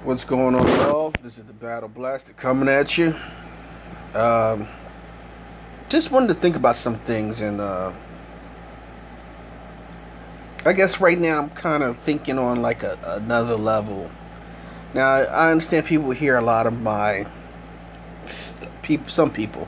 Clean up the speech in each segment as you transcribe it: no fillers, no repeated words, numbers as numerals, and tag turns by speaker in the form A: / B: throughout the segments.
A: What's going on, y'all? This is the Battle Blaster coming at you. Just wanted to think about some things, and I guess right now I'm kind of thinking on like another level. Now I understand people hear a lot of my some people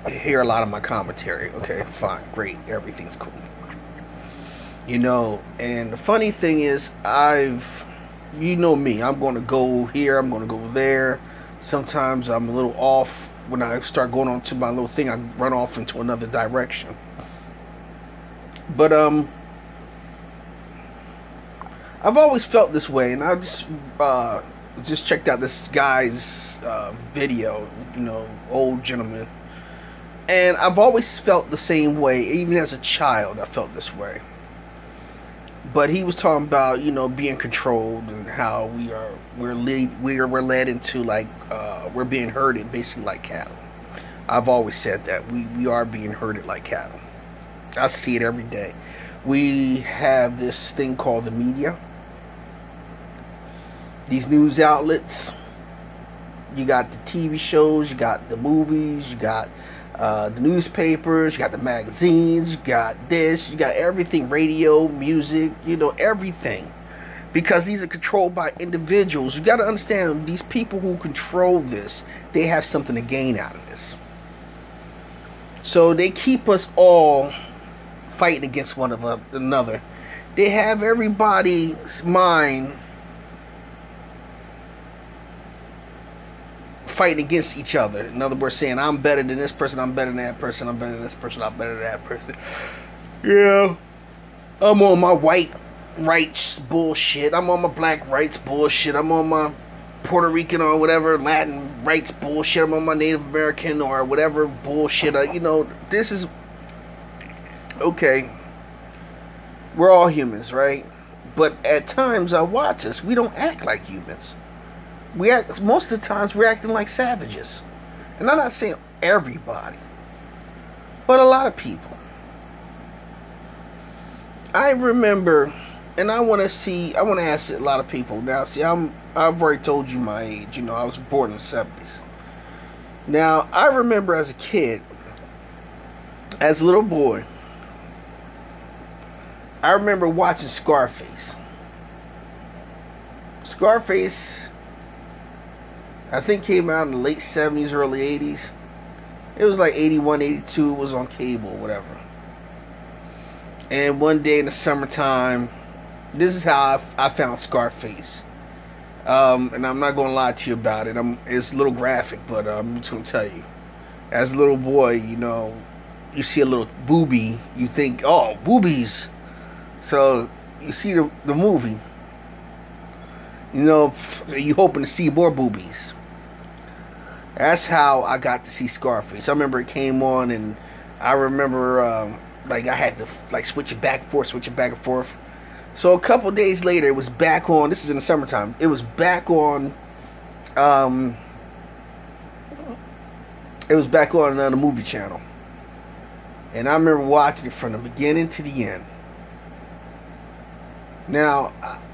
A: hear a lot of my commentary. Okay, fine, great, everything's cool. You know, and the funny thing is, you know me, I'm going to go here, I'm going to go there. Sometimes I'm a little off. When I start going on to my little thing, I run off into another direction. But I've always felt this way, and I just checked out this guy's video, you know, old gentleman. And I've always felt the same way. Even as a child, I felt this way. But he was talking about, you know, being controlled and how we're led into like we're being herded basically like cattle. I've always said that we are being herded like cattle. I see it every day. We have this thing called the media. These news outlets. You got the TV shows, you got the movies, you got the newspapers, you got the magazines, you got this, you got everything, radio, music, you know, everything. Because these are controlled by individuals. You got to understand, these people who control this, they have something to gain out of this. So they keep us all fighting against one another. They have everybody's mind fighting against each other. In other words, saying, I'm better than this person, I'm better than that person, I'm better than this person, I'm better than that person. Yeah, I'm on my white rights bullshit, I'm on my black rights bullshit, I'm on my Puerto Rican or whatever Latin rights bullshit, I'm on my Native American or whatever bullshit. You know, this is okay. We're all humans, right? But at times I watch us, we don't act like humans. Most of the times we're acting like savages. And I'm not saying everybody, but a lot of people. I remember, and I want to ask a lot of people. Now, see, I've already told you my age. You know, I was born in the 70s. Now, I remember as a kid, as a little boy, I remember watching Scarface. Scarface, I think, came out in the late 70s, early 80s. It was like 81, 82. It was on cable, whatever. And one day in the summertime, this is how I found Scarface. And I'm not going to lie to you about it. It's a little graphic, but I'm just going to tell you. As a little boy, you know, you see a little boobie, you think, oh, boobies. So you see the movie. You know, you hoping to see more boobies. That's how I got to see Scarface. I remember it came on, and I remember like I had to like switch it back and forth. So a couple days later, it was back on. This is in the summertime. It was back on. It was back on the movie channel, and I remember watching it from the beginning to the end. Now,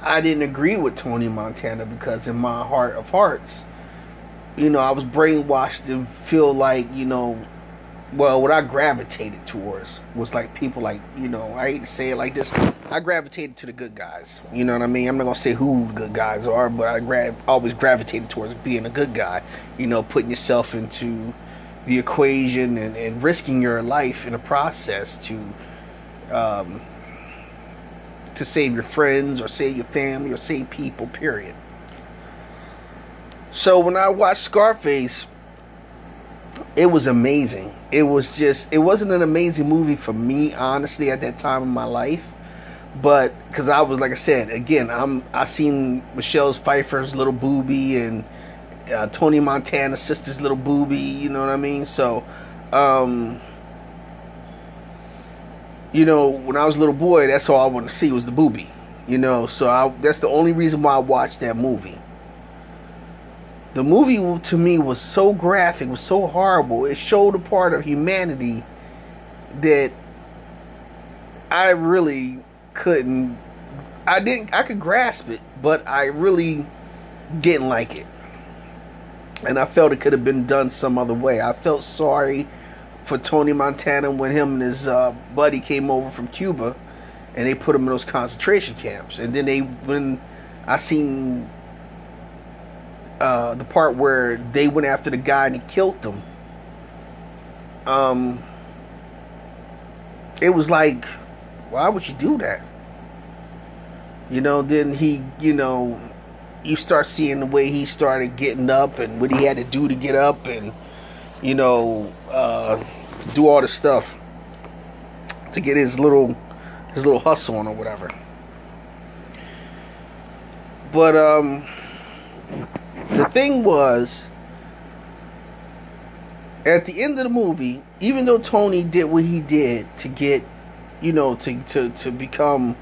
A: I didn't agree with Tony Montana because in my heart of hearts, you know, I was brainwashed to feel like, you know, well, what I gravitated towards was like people like, you know, I hate to say it like this, I gravitated to the good guys. You know what I mean? I'm not going to say who the good guys are, but I always gravitated towards being a good guy. You know, putting yourself into the equation and risking your life in the process to save your friends or save your family or save people, period. So when I watched Scarface, it was amazing. It wasn't an amazing movie for me, honestly, at that time in my life. But, because I was, like I said, again, I seen Michelle Pfeiffer's little boobie and Tony Montana's sister's little boobie, you know what I mean? So, you know, when I was a little boy, that's all I wanted to see was the boobie. You know, so that's the only reason why I watched that movie. The movie, to me, was so graphic, was so horrible. It showed a part of humanity that I really couldn't. I could grasp it, but I really didn't like it. And I felt it could have been done some other way. I felt sorry for Tony Montana when him and his buddy came over from Cuba, and they put him in those concentration camps. And then when I seen the part where they went after the guy and he killed him, it was like, why would you do that? Then he, you start seeing the way he started getting up and what he had to do to get up and, do all the stuff to get his little hustle on or whatever. But the thing was, at the end of the movie, even though Tony did what he did to get, to become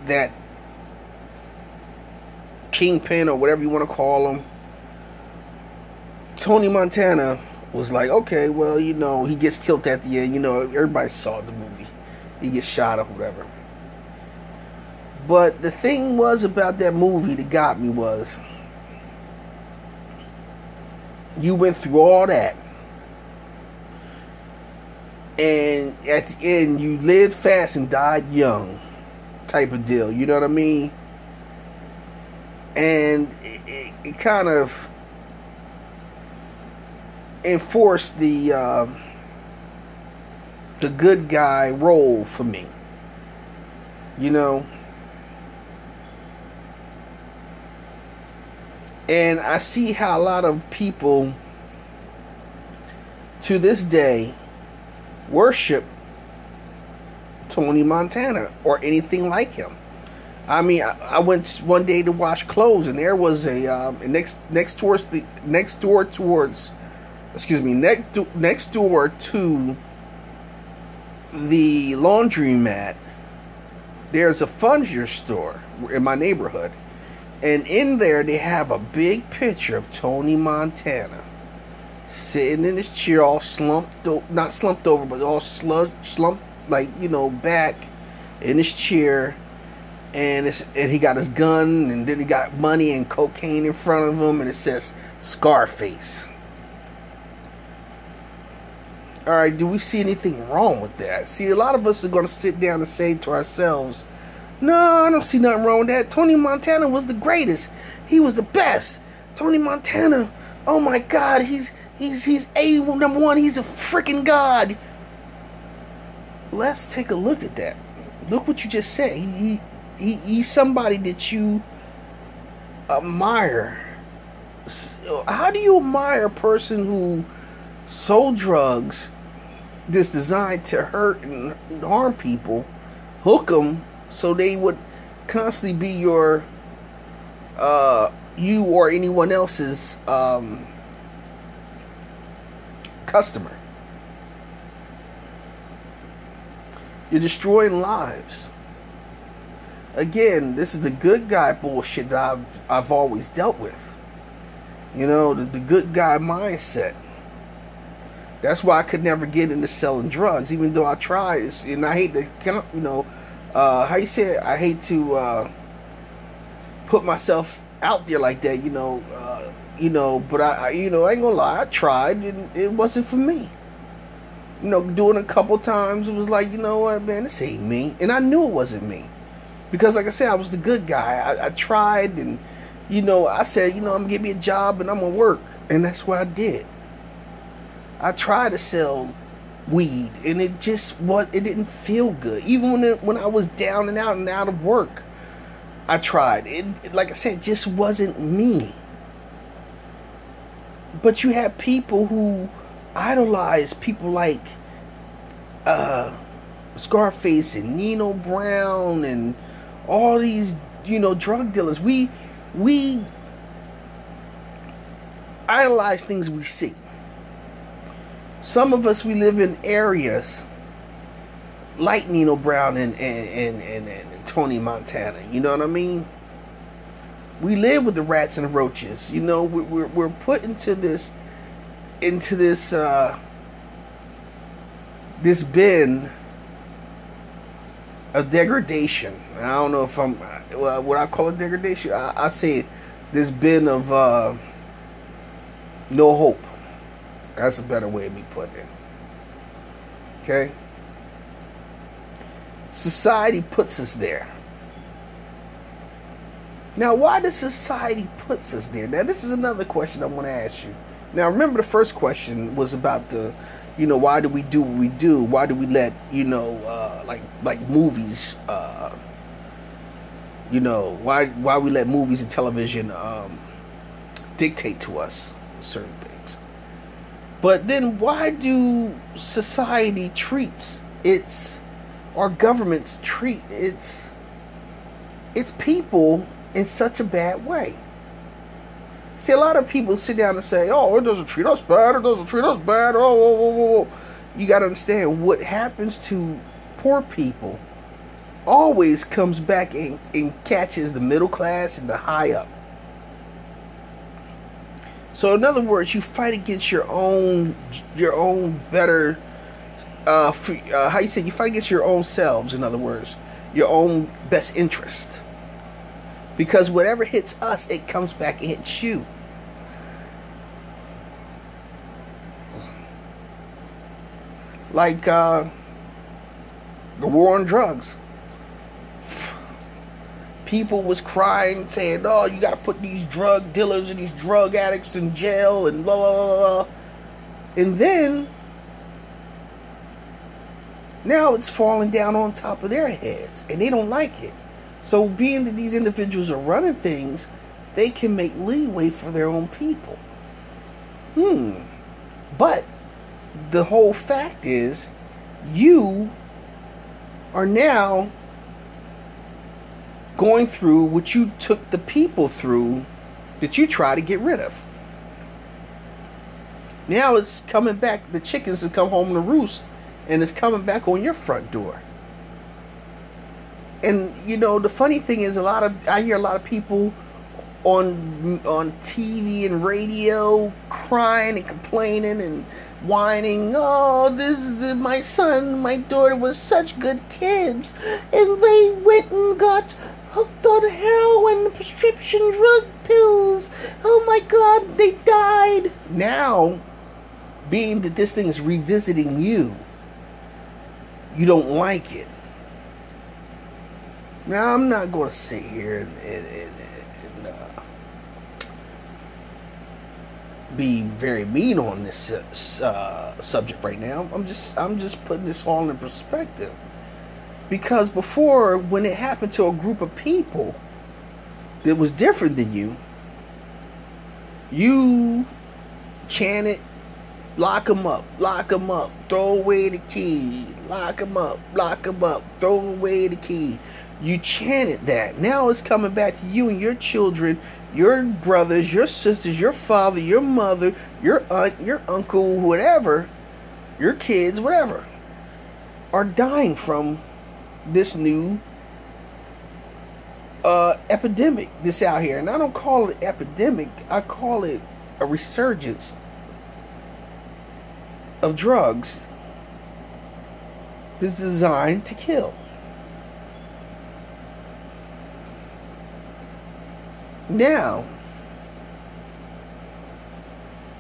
A: that kingpin or whatever you want to call him, Tony Montana was like, okay, well, he gets killed at the end. Everybody saw the movie. He gets shot or whatever. But the thing was about that movie that got me was, you went through all that, and at the end you lived fast and died young, type of deal. You know what I mean? And it kind of enforced the good guy role for me. And I see how a lot of people to this day worship Tony Montana or anything like him. I mean, I went one day to wash clothes, and there was a next door to the laundromat. There's a furniture store in my neighborhood, and in there they have a big picture of Tony Montana sitting in his chair, all not slumped over, but all slumped, like, back in his chair. And he got his gun, and then he got money and cocaine in front of him, and it says Scarface. Alright, do we see anything wrong with that? See, a lot of us are going to sit down and say to ourselves, no, I don't see nothing wrong with that. Tony Montana was the greatest. He was the best. Tony Montana, oh my God, he's number one. He's a freaking god. Let's take a look at that. Look what you just said. He's somebody that you admire. How do you admire a person who sold drugs that's designed to hurt and harm people, hook them so they would constantly be your you or anyone else's customer? You're destroying lives. Again, this is the good guy bullshit that I've always dealt with. The good guy mindset. That's why I could never get into selling drugs, even though I tried. And I hate to, how you say it? I hate to put myself out there like that, but I ain't gonna lie, I tried, and it wasn't for me. Doing a couple times, it was like, you know what, man, this ain't me. And I knew it wasn't me. Because, like I said, I was the good guy. I tried, and, I said, I'm going to get me a job, and I'm going to work. And that's what I did. I tried to sell weed, and it didn't feel good. Even when I was down and out of work, I tried. It, like I said, it just wasn't me. But you have people who idolize people like Scarface and Nino Brown and all these, drug dealers. We idolize things we see. Some of us, we live in areas like Nino Brown and Tony Montana. You know what I mean? We live with the rats and the roaches. We're put into this this bin of degradation. I don't know if what I call it degradation. I say this bin of no hope. That's a better way of me putting it. Okay? Society puts us there. Now, why does society puts us there? Now, this is another question I want to ask you. Now, remember the first question was about the, why do we do what we do? Why do we let, like movies, why we let movies and television dictate to us certain things? But then why do society treats our governments treat its people in such a bad way? See, a lot of people sit down and say, oh, it doesn't treat us bad, it doesn't treat us bad, oh. You got to understand, what happens to poor people always comes back and catches the middle class and the high up. So in other words, you fight against your own better, how you say, you fight against your own selves, in other words, your own best interest. Because whatever hits us, it comes back and hits you. Like the war on drugs. People was crying, saying, oh, you got to put these drug dealers and these drug addicts in jail and blah, blah, blah, blah. And then, now it's falling down on top of their heads. And they don't like it. So being that these individuals are running things, they can make leeway for their own people. But the whole fact is, you are now going through what you took the people through that you try to get rid of. Now it's coming back, the chickens have come home to roost, and it's coming back on your front door. And the funny thing is, I hear a lot of people on TV and radio crying and complaining and whining. Oh, my son, my daughter was such good kids, and they went and got hooked on heroin and prescription drug pills. Oh my God, they died. Now, being that this thing is revisiting you, you don't like it. Now, I'm not going to sit here and be very mean on this subject right now. I'm just putting this all in perspective. Because before, when it happened to a group of people that was different than you chanted, lock them up, throw away the key, lock them up, throw away the key. You chanted that. Now it's coming back to you and your children, your brothers, your sisters, your father, your mother, your aunt, your uncle, whatever, your kids, whatever, are dying from this new epidemic that's out here. And I don't call it epidemic, I call it a resurgence of drugs that's designed to kill. Now,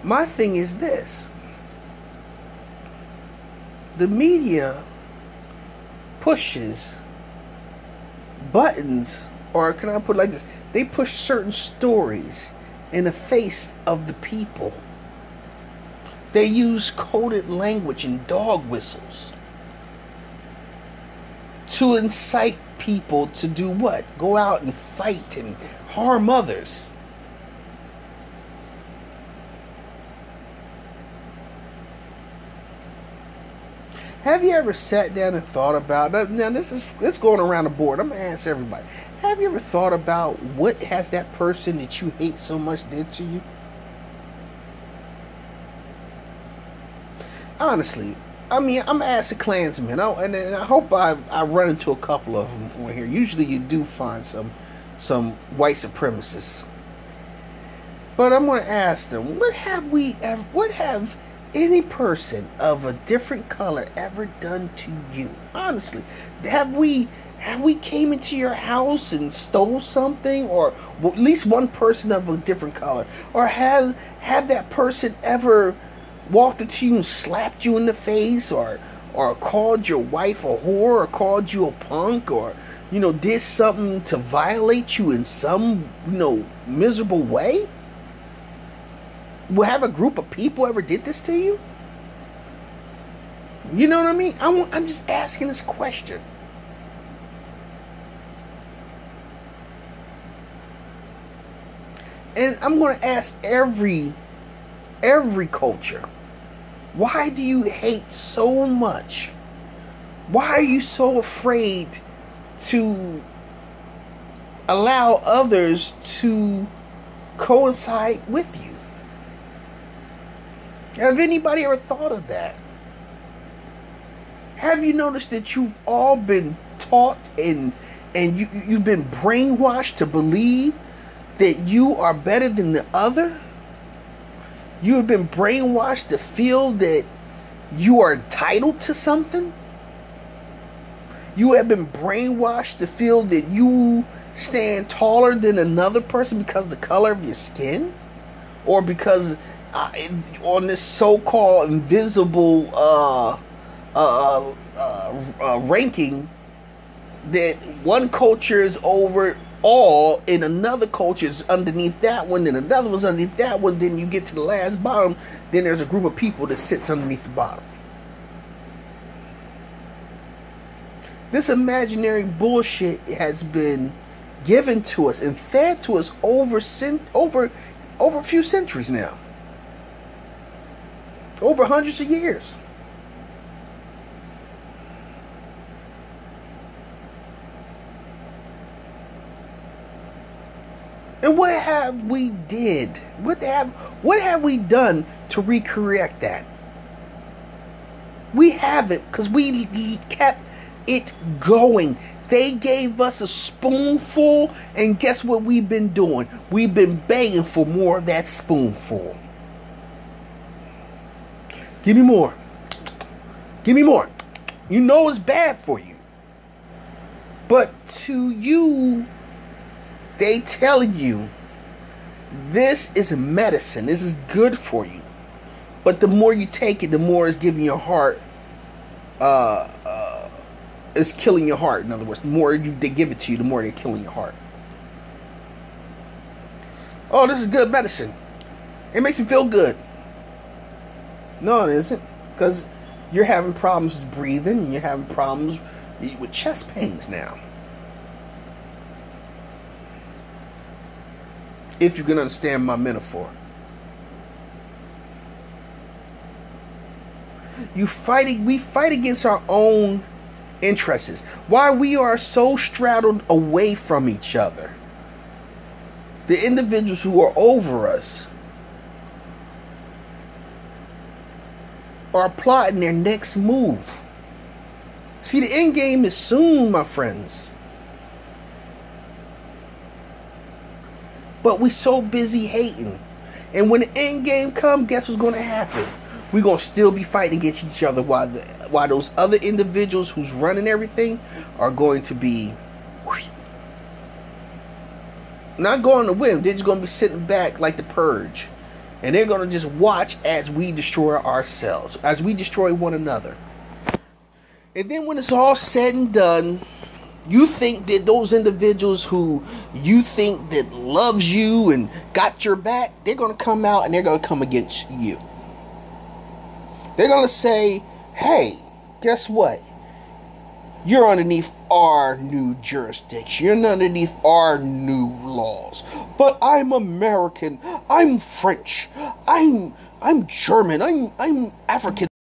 A: my thing is this. The media pushes buttons, or can I put it like this? They push certain stories in the face of the people. They use coded language and dog whistles to incite people to do what? Go out and fight and harm others. Have you ever sat down and thought about, now this going around the board, I'm going to ask everybody, have you ever thought about what has that person that you hate so much did to you? Honestly, I mean, I'm asking Klansmen, and I hope I run into a couple of them on here. Usually you do find some white supremacists. But I'm going to ask them, what have any person of a different color ever done to you? Honestly, have we have we came into your house and stole something, or at least one person of a different color, or have that person ever walked into you and slapped you in the face, or called your wife a whore, or called you a punk, or did something to violate you in some miserable way? Will have a group of people ever did this to you? You know what I mean? I'm just asking this question. And I'm going to ask every culture, why do you hate so much? Why are you so afraid to allow others to coincide with you? Have anybody ever thought of that? Have you noticed that you've all been taught and you've been brainwashed to believe that you are better than the other? You have been brainwashed to feel that you are entitled to something? You have been brainwashed to feel that you stand taller than another person because of the color of your skin? Or because on this so-called invisible ranking, that one culture is over all and another culture is underneath that one, then another one's underneath that one, then you get to the last bottom, then there's a group of people that sits underneath the bottom. This imaginary bullshit has been given to us and fed to us over a few centuries now. Over hundreds of years. And what have we did? What have we done to recorrect that? We haven't, because we kept it going. They gave us a spoonful, and guess what we've been doing? We've been begging for more of that spoonful. Give me more. Give me more. You know it's bad for you. But to you, they tell you this is medicine. This is good for you. But the more you take it, the more it's giving your heart, it's killing your heart. In other words, the more they give it to you, the more they're killing your heart. Oh, this is good medicine. It makes me feel good. No, it isn't. Because you're having problems with breathing, and you're having problems with chest pains now. If you can understand my metaphor. We fight against our own interests. Why we are so straddled away from each other. The individuals who are over us are plotting their next move. See, the end game is soon, my friends. But we so busy hating. And when the end game comes, guess what's going to happen? We're going to still be fighting against each other while those other individuals who's running everything are going to be not going to win. They're just going to be sitting back like the Purge. And they're going to just watch as we destroy ourselves, as we destroy one another. And then when it's all said and done, you think that those individuals who you think that loves you and got your back, they're going to come out and they're going to come against you. They're going to say, hey, guess what? You're underneath our new jurisdiction. You're underneath our new laws. But I'm American. I'm French. I'm German. I'm African.